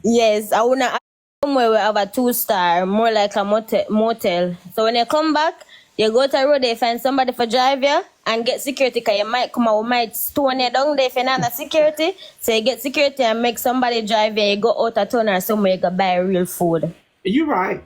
Yes, I wanna somewhere we have a 2-star, more like a motel. So when you come back, you go to the road, they find somebody for drive you and get security, cause you might come out, might stone you down there if you're not a security. So you get security and make somebody drive you, you go out of town or somewhere, you go buy real food. You're right.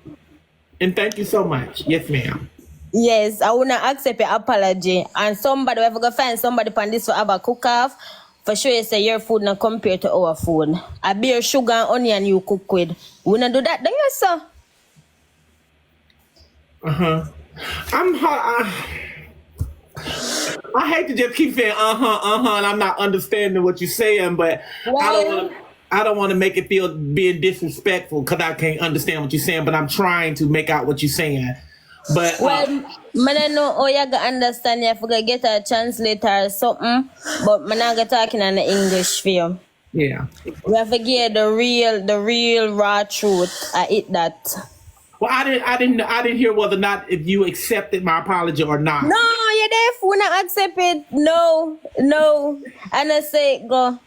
And thank you so much. Yes, ma'am. Yes, I wanna accept your apology. And somebody, if I go find somebody on this for have a cook off, for sure you say your food not compare to our food. I beer sugar and onion you cook with. We not do that, do you, sir? I hate to just keep saying and I'm not understanding what you're saying, but I don't want to make it feel being disrespectful because I can't understand what you're saying, but I'm trying to make out what you're saying. But well, man, I know how you gonna understand. You have to get a translator or something, but man, I gonna talking in the English for you. Yeah, we have to get the real raw truth. I eat that. Well, I didn't hear whether or not if you accepted my apology or not. No, you definitely not accept it. No. And I say it go.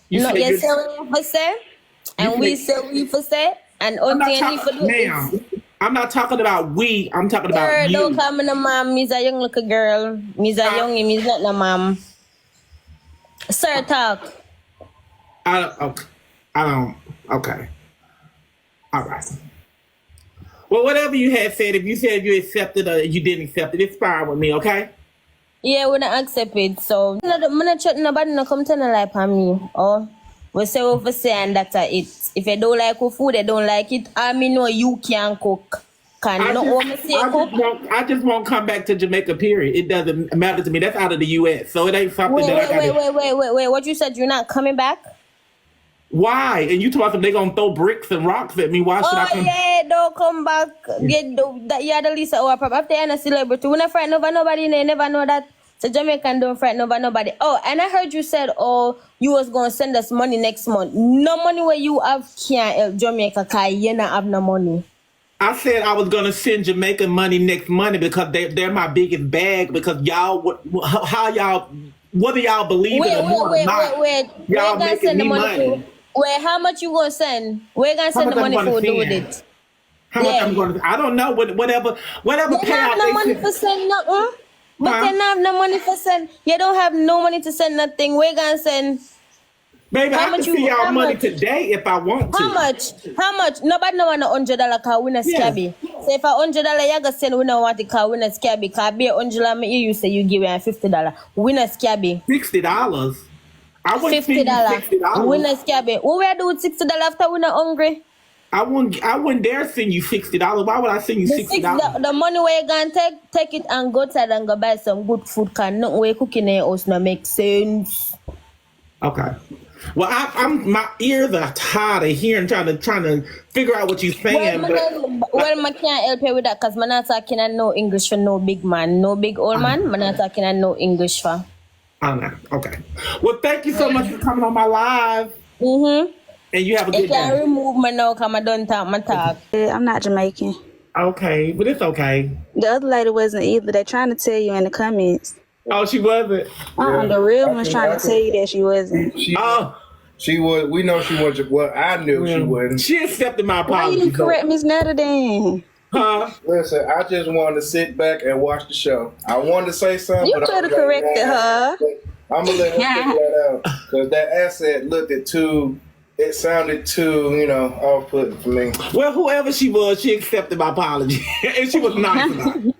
You no, say you say what you for say, and we say what we for say. And I'm not talking about we. I'm talking about you. Don't call me no mom. Me's a young little girl. Me's a youngie. Me's not no mom. Sir, talk. Okay. All right. Well, whatever you had said, if you said you accepted or you didn't accept it, it's fine with me, okay? Yeah, we don't accept it. So, I'm not chatting nobody no come tell no lie on me. Oh. We say what we say and that's it. If you don't like food, you don't like it. I mean, no, you can't cook. I just won't come back to Jamaica, period. It doesn't matter to me. That's out of the U.S., so it ain't something Wait. What you said? You're not coming back? Why? And you told them they're going to throw bricks and rocks at me. Why should I come? Oh, yeah, don't come back. You're the least of our problem. After you're a celebrity, we not frightened over nobody. They never know that. So Jamaican don't frighten over nobody. Oh, and I heard you said, you was going to send us money next month. No money where you have can't help Jamaica because you don't have no money. I said I was going to send Jamaica money next month because they're my biggest bag because whether y'all believe it or not, y'all making me money. Wait, how much you going to send? Where you going to send the money for do with it? How much I'm going to, I don't know, whatever payout they have no money for send nothing. But they don't have no money for send. You don't have no money to send nothing. We're going to send. Baby, I can see y'all money today if I want to. How much? Nobody no want $100 car win a scabby. So if $100 you gonna send, we don't want the car win a scabby. Car be $100 you say you give me $50. Win a scabby. $60. I wouldn't $50. Win a scabby. What we do with $60 after we not hungry? I wouldn't dare send you $60. Why would I send you $60? The money where you gonna take it and go outside and go buy some good food. Can not way cooking in your house not make sense. Okay. Well, my ears are tired of hearing, trying to figure out what you're saying. Well, I can't help you with that because I'm not talking and no English for no big man, no big old man. I'm not talking and no English for. I know. Okay. Well, thank you so much for coming on my live. And you have a good day. You can remove me now because I don't talk my talk. I'm not Jamaican. Okay, but it's okay. The other lady wasn't either. They're trying to tell you in the comments. Oh, she wasn't? The real one's trying to tell you that she wasn't. She was. We know she wasn't. Well, I knew she wasn't. She accepted my apology. Why you correct Miss Netta then? Huh? Listen, I just wanted to sit back and watch the show. I wanted to say something. You could have corrected her. I'm going to let her figure that out. Because that accent it sounded too, off-putting for me. Well, whoever she was, she accepted my apology. And she was nice about it.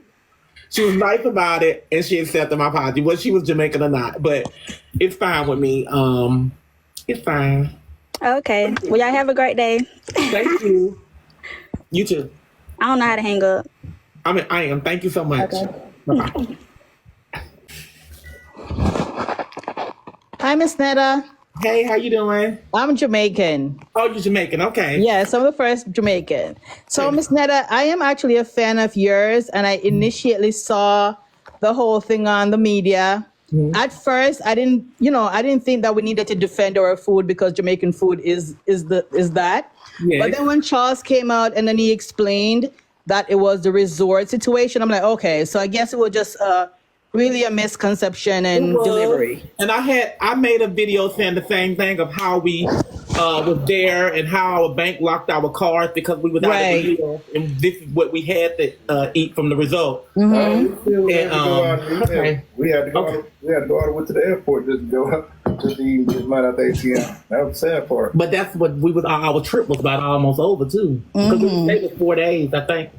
She was nice about it, and she accepted my apology, whether she was Jamaican or not. But it's fine with me. It's fine. Okay. Well, y'all have a great day. Thank you. You too. I don't know how to hang up. I am. Thank you so much. Okay. Bye-bye. Hi, Miss Netta. Hey, how you doing? I'm Jamaican. Oh, you're Jamaican. Okay. Yes, I'm the first Jamaican. So, Miss Netta, I am actually a fan of yours, and I initially saw the whole thing on the media. At first, I didn't think that we needed to defend our food because Jamaican food is that. Yes. But then when Charles came out and then he explained that it was the resort situation, I'm like, okay, so I guess it was just really a misconception and delivery. And I made a video saying the same thing of how we was there and how our bank locked our cards because we was out of the deal, and this is what we had to eat from the result. We had to go out to the airport just to go out just to even get money out the ATM. That was the sad part. But that's what our trip was about almost over too. Because we stayed for 4 days, I think.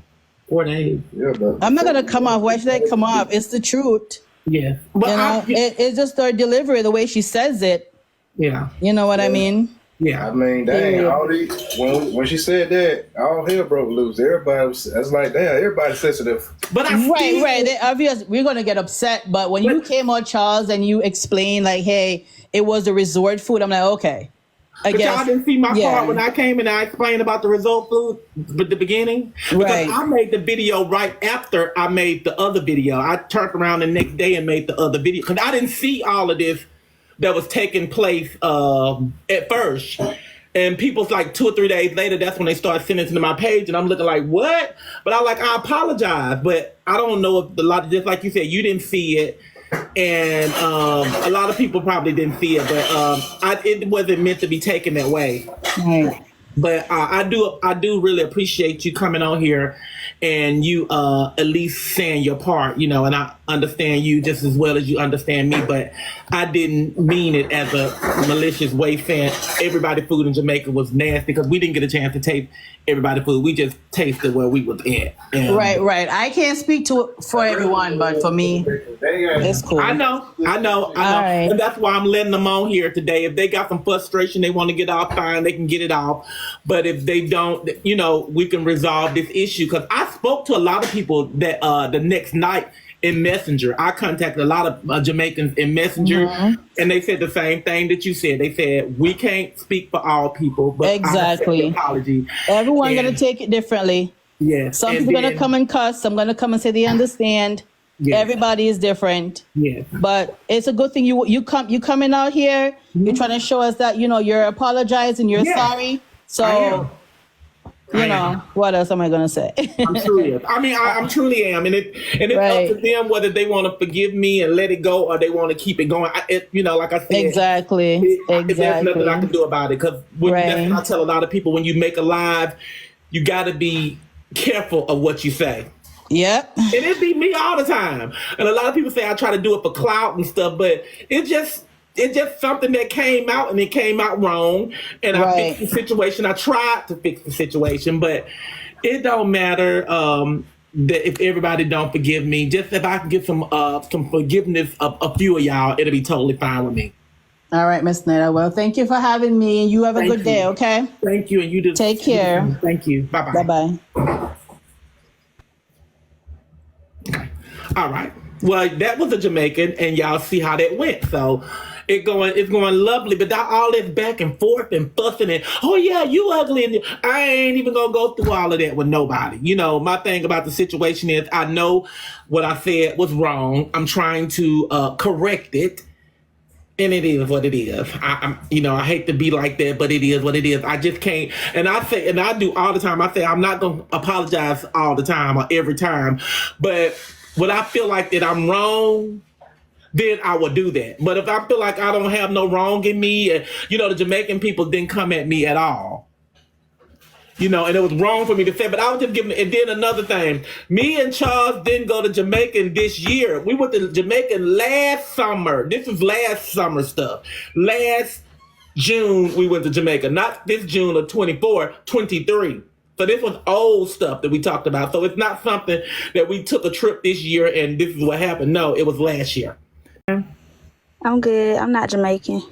4 days. Yeah, but I'm not gonna come off. Why should I come off? It's the truth. Yeah. But You know, it's just her delivery, the way she says it. yeah. You know what I mean? Yeah. I mean, dang, all these, when she said that, all hell broke loose. Everybody was, that's like, damn, everybody's sensitive. But I still, Right. They obvious we're gonna get upset, but when you came out, Charles, and you explained like, hey, it was the resort food, I'm like, okay. But y'all didn't see my part when I came and I explained about the result food at the beginning? Because I made the video right after I made the other video. I turned around the next day and made the other video. Because I didn't see all of this that was taking place at first. And people's like 2 or 3 days later, that's when they started sending it to my page. And I'm looking like, what? But I apologize. But I don't know if just like you said, you didn't see it. And a lot of people probably didn't see it, but it wasn't meant to be taken that way. Right. But I do really appreciate you coming on here and you at least saying your part, you know, and I understand you just as well as you understand me, but I didn't mean it as a malicious way saying everybody's food in Jamaica was nasty because we didn't get a chance to taste everybody's food. We just tasted where we was at. And Right. I can't speak for everyone, but for me, it's cool. I know. Right. And that's why I'm letting them on here today. If they got some frustration they want to get off, fine, they can get it off. But if they don't, you know, we can resolve this issue. Because I spoke to a lot of people that the next night in Messenger. I contacted a lot of Jamaicans in Messenger, and they said the same thing that you said. They said, we can't speak for all people, but exactly. I accept the apology. Everyone's going to take it differently. Yes. Some people are going to come and cuss. Some going to come and say they understand. Yes. Everybody is different. Yes. But it's a good thing you coming out here. You're trying to show us that, you know, you're apologizing, you're sorry. So, you know, what else am I going to say? I'm truly. I truly am, and it's up to them whether they want to forgive me and let it go, or they want to keep it going. You know, like I said, exactly. There's nothing I can do about it because that's what I tell a lot of people: when you make a live, you got to be careful of what you say. Yep. And it be me all the time, and a lot of people say I try to do it for clout and stuff, but it's just something that came out, and it came out wrong, and I fixed the situation. I tried to fix the situation, but it don't matter that if everybody don't forgive me. Just if I can get some forgiveness of a few of y'all, it'll be totally fine with me. All right, Miss Netta. Well, thank you for having me, and you have a good day, okay? Thank you, and you do. Take care. Thank you. Bye-bye. Bye-bye. All right. Well, that was a Jamaican, and y'all see how that went. So it's going lovely, but that all this back and forth and fussing and, oh yeah, you ugly, and I ain't even gonna go through all of that with nobody. You know, my thing about the situation is I know what I said was wrong. I'm trying to correct it. And it is what it is. I hate to be like that, but it is what it is. I just can't. And I say, and I do all the time, I say, I'm not going to apologize all the time or every time. But when I feel like that I'm wrong, then I will do that. But if I feel like I don't have no wrong in me, and, you know, the Jamaican people didn't come at me at all. You know, and it was wrong for me to say, but I was just giving. And then another thing, me and Charles didn't go to Jamaica this year. We went to Jamaica last summer. This is last summer stuff. Last June, we went to Jamaica. Not this June of 24, 23. So this was old stuff that we talked about. So it's not something that we took a trip this year and this is what happened. No, it was last year. I'm good. I'm not Jamaican.